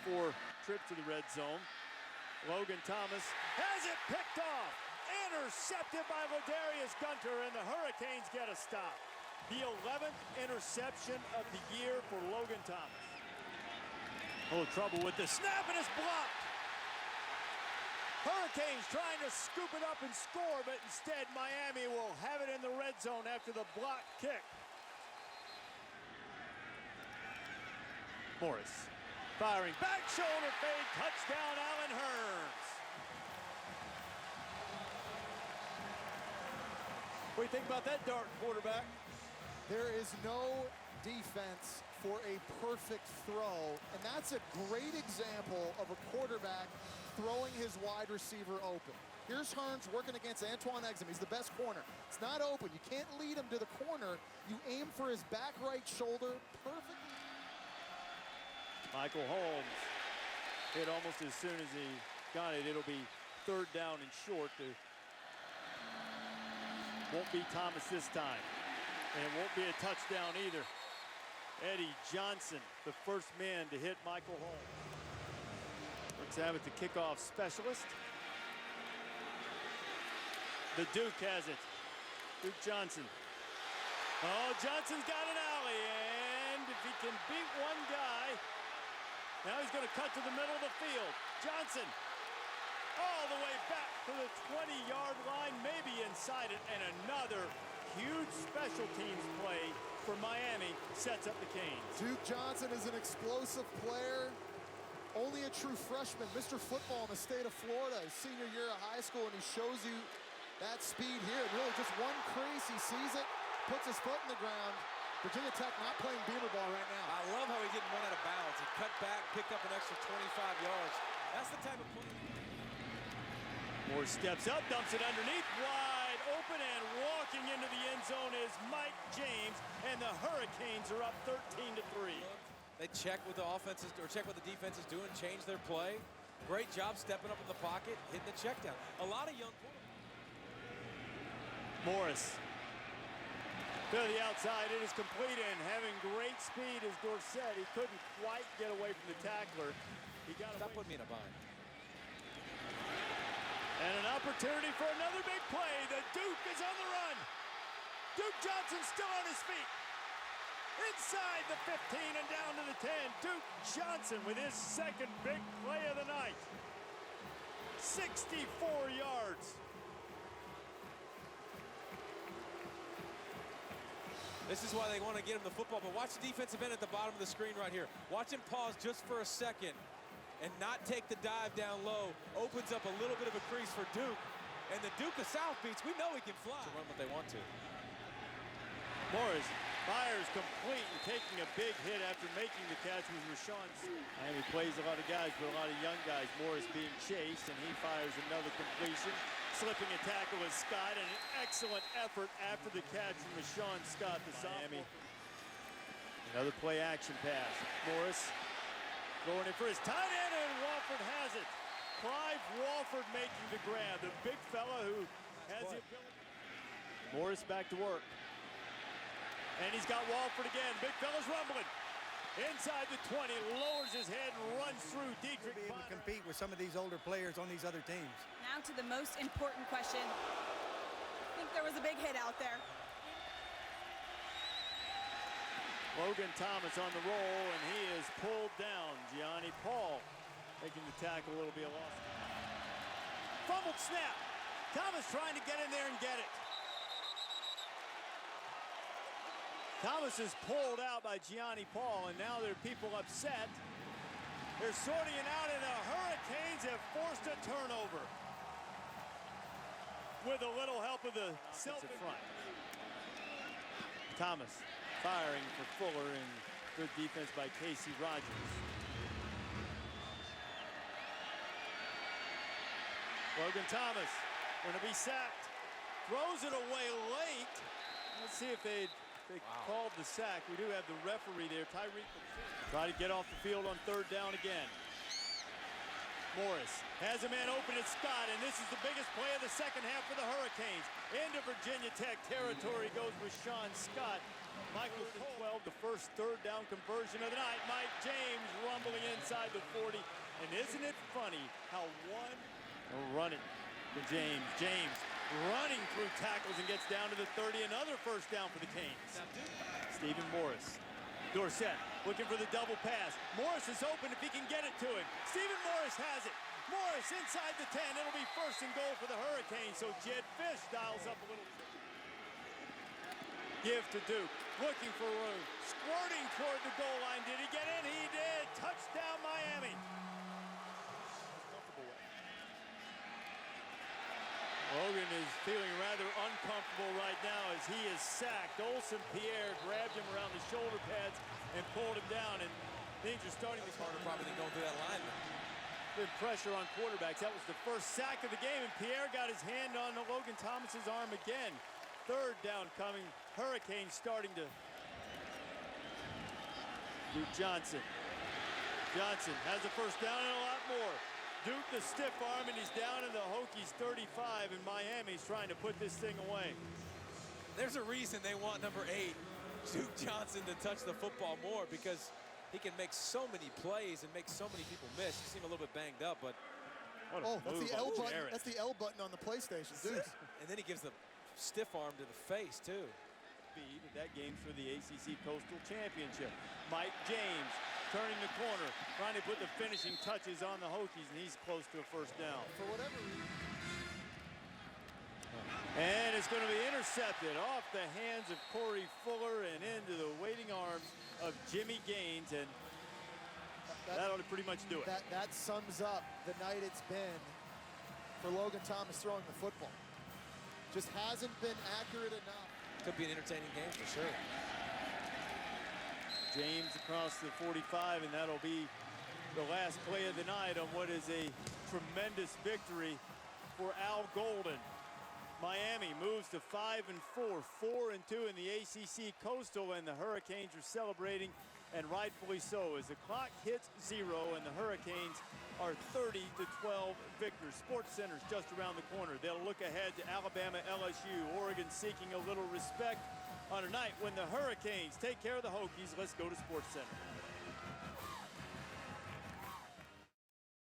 before trip to the red zone. Logan Thomas has it picked off. Intercepted by Ladarius Gunter, and the Hurricanes get a stop. The 11th interception of the year for Logan Thomas. A little trouble with the snap, and it's blocked. Hurricanes trying to scoop it up and score, but instead Miami will have it in the red zone after the block kick. Morris firing, back shoulder fade, touchdown Allen Hurns. What do you think about that dart, quarterback? There is no defense for a perfect throw, and that's a great example of a quarterback throwing his wide receiver open. Here's Hurns working against Antoine Exum. He's the best corner. It's not open. You can't lead him to the corner. You aim for his back right shoulder perfectly. Michael Holmes hit almost as soon as he got it. It'll be third down and short. Won't be Thomas this time. And it won't be a touchdown either. Eddie Johnson, the first man to hit Michael Holmes. Let's have it, the kickoff specialist. The Duke has it. Duke Johnson. Oh, Johnson's got an alley, and if he can beat one guy, now he's going to cut to the middle of the field. Johnson, all the way back to the 20-yard line, maybe inside it, and another huge special teams play for Miami sets up the Canes. Duke Johnson is an explosive player. Only a true freshman, Mr. Football in the state of Florida, his senior year of high school, and he shows you that speed here. Really just one crease, he sees it, puts his foot in the ground. Virginia Tech not playing Beamer ball right now. I love how he didn't run out of bounds. He cut back, picked up an extra 25 yards. That's the type of play. Moore steps up, dumps it underneath, wide open, and walking into the end zone is Mike James, and the Hurricanes are up 13-3. They check what the offenses or check what the defense is doing, change their play. Great job stepping up in the pocket, hitting the check down. A lot of young Morris to the outside, it is complete, and having great speed is Dorsett. He couldn't quite get away from the tackler. He got Stop away. putting me in a bind. And an opportunity for another big play. The Duke is on the run. Duke Johnson still on his feet. Inside the 15 and down to the 10. Duke Johnson with his second big play of the night. 64 yards. This is why they want to get him the football, but watch the defensive end at the bottom of the screen right here. Watch him pause just for a second and not take the dive down low. Opens up a little bit of a crease for Duke. And the Duke of South Beach, we know he can fly. To run what they want to. Morris fires complete and taking a big hit after making the catch with Rashawn. And he plays a lot of guys, but a lot of young guys. Morris being chased, and he fires another completion. Slipping a tackle with Scott, and an excellent effort after the catch from Rashawn Scott, the Miami. Another play action pass. Morris going in for his tight end, and Walford has it. Clive Walford making the grab, the big fella who has the ability. Morris back to work. And he's got Walford again. Big fella's rumbling. Inside the 20, lowers his head and runs through Dietrich. Be able to compete with some of these older players on these other teams. Now to the most important question. I think there was a big hit out there. Logan Thomas on the roll, and he is pulled down. Gianni Paul making the tackle, a little bit lost. Fumbled snap. Thomas trying to get in there and get it. Thomas is pulled out by Gianni Paul, and now there are people upset. They're sorting it out, and the Hurricanes have forced a turnover. With a little help of the Celtics front. Thomas firing for Fuller, and good defense by Casey Rogers. Logan Thomas going to be sacked. Throws it away late. Let's see if they called the sack. We do have the referee there, Tyreek. Try to get off the field on third down again. Morris has a man open at Scott, and this is the biggest play of the second half for the Hurricanes. Into Virginia Tech territory goes Rashawn Scott. Michael 12, the first third down conversion of the night. Mike James rumbling inside the 40. And isn't it funny how one running to James. James running through tackles and gets down to the 30. Another first down for the Canes. Stephen Morris. Dorsett looking for the double pass. Morris is open if he can get it to him. Stephen Morris has it. Morris inside the 10. It'll be first and goal for the Hurricanes. So Jed Fish dials up a little. Give to Duke. Looking for room. Squirting toward the goal line. Did he get in? He did. Touchdown Miami. Logan is feeling rather uncomfortable right now as he is sacked. Olsen Pierre grabbed him around the shoulder pads and pulled him down, and things are starting to Harder probably than going through that lineman. Good pressure on quarterbacks. That was the first sack of the game, and Pierre got his hand on Logan Thomas's arm again. Third down coming. Hurricanes starting to. Duke Johnson. Johnson has a first down and a lot more. Duke the stiff arm, and he's down in the Hokies 35, and Miami's trying to put this thing away. There's a reason they want number 8, Duke Johnson, to touch the football more, because he can make so many plays and make so many people miss. He seemed a little bit banged up, but Oh, that's the L button. That's the L button on the PlayStation, dude. And then he gives the stiff arm to the face too. That game's for the ACC Coastal Championship. Mike James turning the corner, trying to put the finishing touches on the Hokies, and he's close to a first down. For whatever reason. And it's going to be intercepted off the hands of Corey Fuller and into the waiting arms of Jimmy Gaines, and that ought to pretty much do it. That sums up the night it's been for Logan Thomas throwing the football. Just hasn't been accurate enough. Could be an entertaining game for sure. James across the 45, and that'll be the last play of the night on what is a tremendous victory for Al Golden. Miami moves to 5-4, 4-2 in the ACC Coastal, and the Hurricanes are celebrating, and rightfully so, as the clock hits 0 and the Hurricanes are 30-12 victors. Sports Center's just around the corner. They'll look ahead to Alabama, LSU, Oregon seeking a little respect on a night when the Hurricanes take care of the Hokies. Let's go to Sports Center.